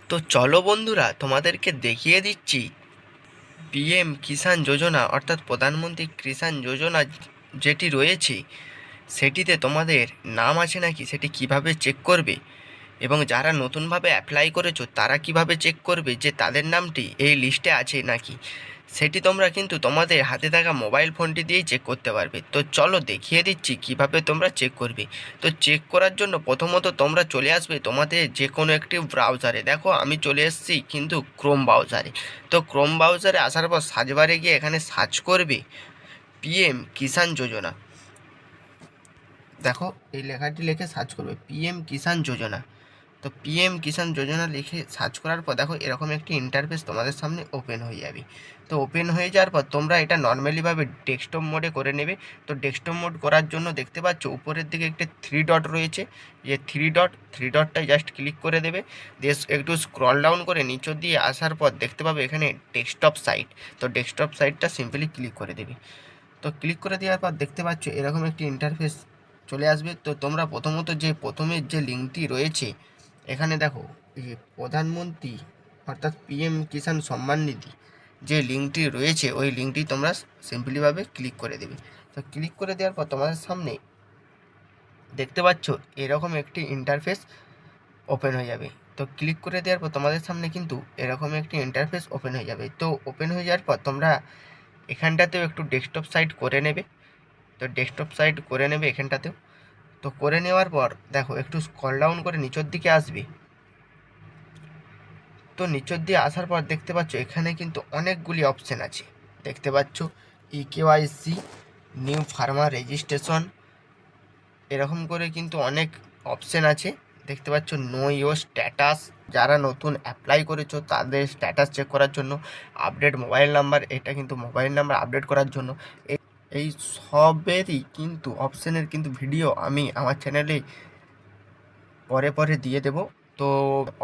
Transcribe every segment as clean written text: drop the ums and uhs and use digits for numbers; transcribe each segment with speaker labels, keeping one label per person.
Speaker 1: তো চলো বন্ধুরা, তোমাদেরকে দেখিয়ে দিচ্ছি পিএম কিষাণ যোজনা অর্থাৎ প্রধানমন্ত্রী কিষাণ যোজনা যেটি রয়েছে সেটিতে তোমাদের নাম আছে নাকি সেটি কিভাবে চেক করবে, এবং যারা নতুনভাবে অ্যাপ্লাই করেছো তারা কিভাবে চেক করবে যে তাদের নামটি এই লিস্টে আছে নাকি, সেটি তোমরা কিন্তু তোমাদের হাতে থাকা মোবাইল ফোনটি দিয়েই চেক করতে পারবে। তো চলো দেখিয়ে দিচ্ছি কিভাবে তোমরা চেক করবে। তো চেক করার জন্য প্রথমত তোমরা চলে আসবে তোমাদের যে কোনো একটি ব্রাউজারে। দেখো আমি চলে এসেছি কিন্তু ক্রোম ব্রাউজারে। তো ক্রোম ব্রাউজারে আসার পর সার্চ বারে গিয়ে এখানে সার্চ করবে পিএম কিষাণ যোজনা। দেখো এই লেখাটি লিখে সার্চ করবে পিএম কিষাণ যোজনা। তো পিএম কিষাণ যোজনা লিখে সার্চ করার পর দেখো এরকম একটি ইন্টারফেস তোমাদের সামনে ওপেন হয়ে যাবে। তো ওপেন হয়ে যাওয়ার পর তোমরা এটা নর্মালিভাবে ডেস্কটপ মোডে করে নেবে। তো ডেস্কটপ মোড করার জন্য দেখতে পাচ্ছ উপরের দিকে একটি থ্রি ডট রয়েছে, যে থ্রি ডটটাই জাস্ট ক্লিক করে দেবে। দিয়ে একটু স্ক্রল ডাউন করে নিচের দিয়ে আসার পর দেখতে পাবে এখানে ডেস্কটপ সাইট। তো ডেস্কটপ সাইটটা সিম্পলি ক্লিক করে দেবে। তো ক্লিক করে দেওয়ার পর দেখতে পাচ্ছ এরকম একটি ইন্টারফেস চলে আসবে। তো তোমরা প্রথমে যে লিঙ্কটি রয়েছে এখানে দেখো, এই প্রধানমন্ত্রী অর্থাৎ পিএম কিষাণ সম্মান নিধি যে লিঙ্কটি রয়েছে ওই লিঙ্কটি তোমরা সিম্পলিভাবে ক্লিক করে দেবে। তো ক্লিক করে দেওয়ার পর তোমাদের সামনে দেখতে পাচ্ছ এরকম একটি ইন্টারফেস ওপেন হয়ে যাবে। তো ক্লিক করে দেওয়ার পর তোমাদের সামনে কিন্তু এরকম একটি ইন্টারফেস ওপেন হয়ে যাবে। তো ওপেন হয়ে যাওয়ার পর তোমরা এখানটাতেও একটু ডেস্কটপ সাইট করে নেবে। তো ডেস্কটপ সাইট করে নেবে এখানটাতেও। তো করে নেওয়ার পর দেখো একটু স্ক্রল ডাউন করে নিচের দিকে আসবে। তো নিচের দিয়ে আসার পর দেখতে পাচ্ছ এখানে কিন্তু অনেকগুলি অপশান আছে। দেখতে পাচ্ছ ইকেওয়াইসি, নিউ ফার্মার রেজিস্ট্রেশন, এরকম করে কিন্তু অনেক অপশান আছে। দেখতে পাচ্ছ নো ইয়োর স্ট্যাটাস, যারা নতুন অ্যাপ্লাই করেছো তাদের স্ট্যাটাস চেক করার জন্য। আপডেট মোবাইল নাম্বার, এটা কিন্তু মোবাইল নাম্বার আপডেট করার জন্য। এই সবেরই কিন্তু অপশানের কিন্তু ভিডিও আমি আমার চ্যানেলে পরে দিয়ে দেবো। তো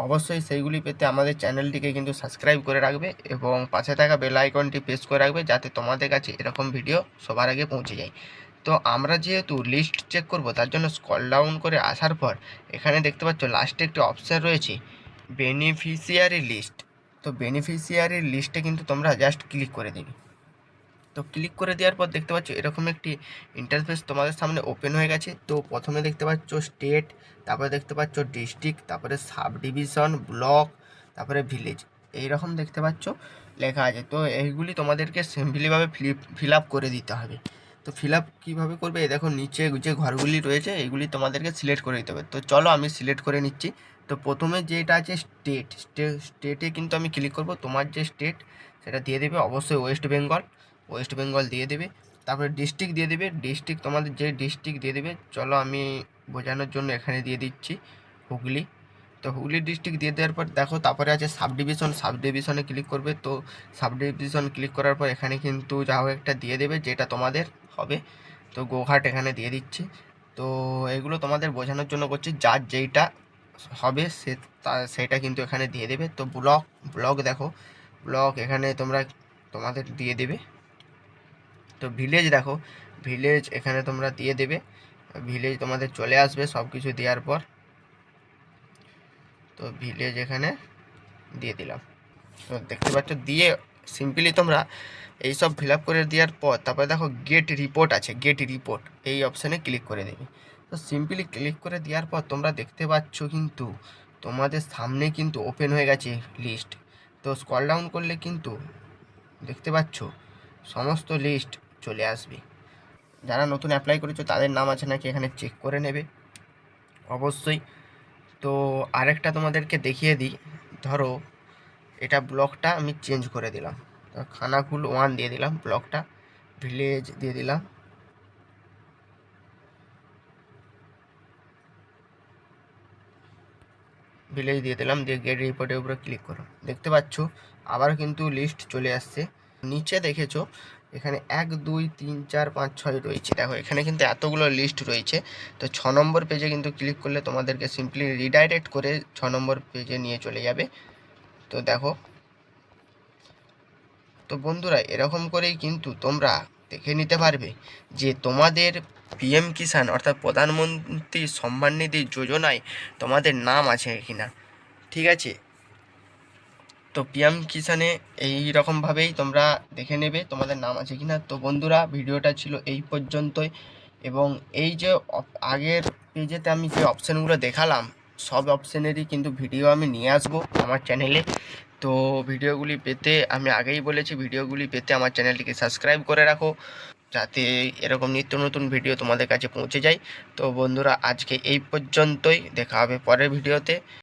Speaker 1: অবশ্যই সেইগুলি পেতে আমাদের চ্যানেলটিকে কিন্তু সাবস্ক্রাইব করে রাখবে এবং পাশে থাকা বেল আইকনটি প্রেস করে রাখবে যাতে তোমাদের কাছে এরকম ভিডিও সবার আগে পৌঁছে যায়। তো আমরা যেহেতু লিস্ট চেক করব তার জন্য স্ক্রল ডাউন করে আসার পর এখানে দেখতে পাচ্ছ লাস্টে একটি অপশান রয়েছে বেনিফিশিয়ারি লিস্ট। তো বেনিফিশিয়ারির লিস্টে কিন্তু তোমরা জাস্ট ক্লিক করে দেবে। তো ক্লিক করে দেওয়ার পর দেখতে পাচ্ছ এরকম একটি ইন্টারফেস তোমাদের সামনে ওপেন হয়ে গেছে। তো প্রথমে দেখতে পাচ্ছ স্টেট, তারপরে দেখতে পাচ্ছ ডিস্ট্রিক্ট, তারপরে সাব ডিভিশন, ব্লক, তারপরে ভিলেজ, এইরকম দেখতে পাচ্ছ লেখা আছে। তো এইগুলি তোমাদেরকে সিম্পলিভাবে ফিল আপ করে দিতে হবে। তো ফিল আপ কীভাবে করবে, এই দেখো নিচে যে ঘরগুলি রয়েছে এইগুলি তোমাদেরকে সিলেক্ট করে দিতে হবে। তো চলো আমি সিলেক্ট করে নিচ্ছি। তো প্রথমে যেটা আছে স্টেটে কিন্তু আমি ক্লিক করব। তোমার যে স্টেট সেটা দিয়ে দেবে, অবশ্যই ওয়েস্ট বেঙ্গল দিয়ে দেবে। তারপরে ডিস্ট্রিক্ট দিয়ে দেবে, ডিস্ট্রিক্ট তোমাদের যে ডিস্ট্রিক্ট দিয়ে দেবে। চলো আমি বোঝানোর জন্য এখানে দিয়ে দিচ্ছি হুগলি। তো হুগলি ডিস্ট্রিক্ট দিয়ে দেওয়ার পর দেখো তারপরে আছে সাব ডিভিশনে ক্লিক করবে। তো সাব ডিভিশন ক্লিক করার পর এখানে কিন্তু যা হোক একটা দিয়ে দেবে যেটা তোমাদের হবে। তো গোঘাট এখানে দিয়ে দিচ্ছি। তো এগুলো তোমাদের বোঝানোর জন্য করছি, যার যেইটা হবে সেটা কিন্তু এখানে দিয়ে দেবে। তো ব্লক দেখো, ব্লক এখানে তোমাদের দিয়ে দেবে। তো ভিলেজ দেখো, ভিলেজ এখানে তোমরা দিয়ে দেবে। ভিলেজ তোমাদের চলে আসবে সব কিছু দেওয়ার পর। তো ভিলেজ এখানে দিয়ে দিলাম। তো দেখতে পাচ্ছ দিয়ে সিম্পলি তোমরা এইসব ফিল আপ করে দেওয়ার পর তারপরে দেখো গেট রিপোর্ট আছে, গেট রিপোর্ট এই অপশানে ক্লিক করে দেবে। তো সিম্পলি ক্লিক করে দেওয়ার পর তোমরা দেখতে পাচ্ছ কিন্তু তোমাদের সামনে কিন্তু ওপেন হয়ে গেছে লিস্ট। তো স্ক্রল ডাউন করলে কিন্তু দেখতে পাচ্ছ সমস্ত লিস্ট চলে আসবে। যারা নতুন অ্যাপ্লাই করেছো তাদের নাম আছে নাকি এখানে চেক করে নেবে অবশ্যই। তো আরেকটা তোমাদেরকে দেখিয়ে দিই, ধরো এটা ব্লকটা আমি চেঞ্জ করে দিলাম। তো খানাকুল 1 দিয়ে দিলাম ব্লকটা, ভিলেজ দিয়ে দিলাম, দিয়ে গেট রিপোর্টের উপরে ক্লিক করো। দেখতে পাচ্ছ আবার কিন্তু লিস্ট চলে আসছে। নিচে দেখেছো এখানে 1 2 3 4 5 6 রয়েছে। দেখো এখানে কিন্তু এতগুলো লিস্ট রয়েছে। তো 6 নম্বর পেজে কিন্তু ক্লিক করলে তোমাদেরকে সিম্পলি রিডাইরেক্ট করে 6 নম্বর পেজে নিয়ে চলে যাবে। তো দেখো, তো বন্ধুরা এরকম করেই কিন্তু তোমরা দেখে নিতে পারবে যে তোমাদের পিএম কিষাণ অর্থাৎ প্রধানমন্ত্রী সম্মান নিধি যোজনায় তোমাদের নাম আছে কিনা। ঠিক আছে। তো পিএম কিষানে এই রকমভাবেই তোমরা দেখে নেবে তোমাদের নাম আছে কিনা। তো বন্ধুরা, ভিডিওটা ছিল এই পর্যন্তই, এবং এই যে আগের পেজেতে আমি যে অপশানগুলো দেখালাম সব অপশানেরই কিন্তু ভিডিও আমি নিয়ে আসবো আমার চ্যানেলে। তো ভিডিওগুলি পেতে, আমি আগেই বলেছি, ভিডিওগুলি পেতে আমার চ্যানেলটিকে সাবস্ক্রাইব করে রাখো, যাতে এরকম নিত্য নতুন ভিডিও তোমাদের কাছে পৌঁছে যায়। তো বন্ধুরা, আজকে এই পর্যন্তই, দেখা হবে পরের ভিডিওতে।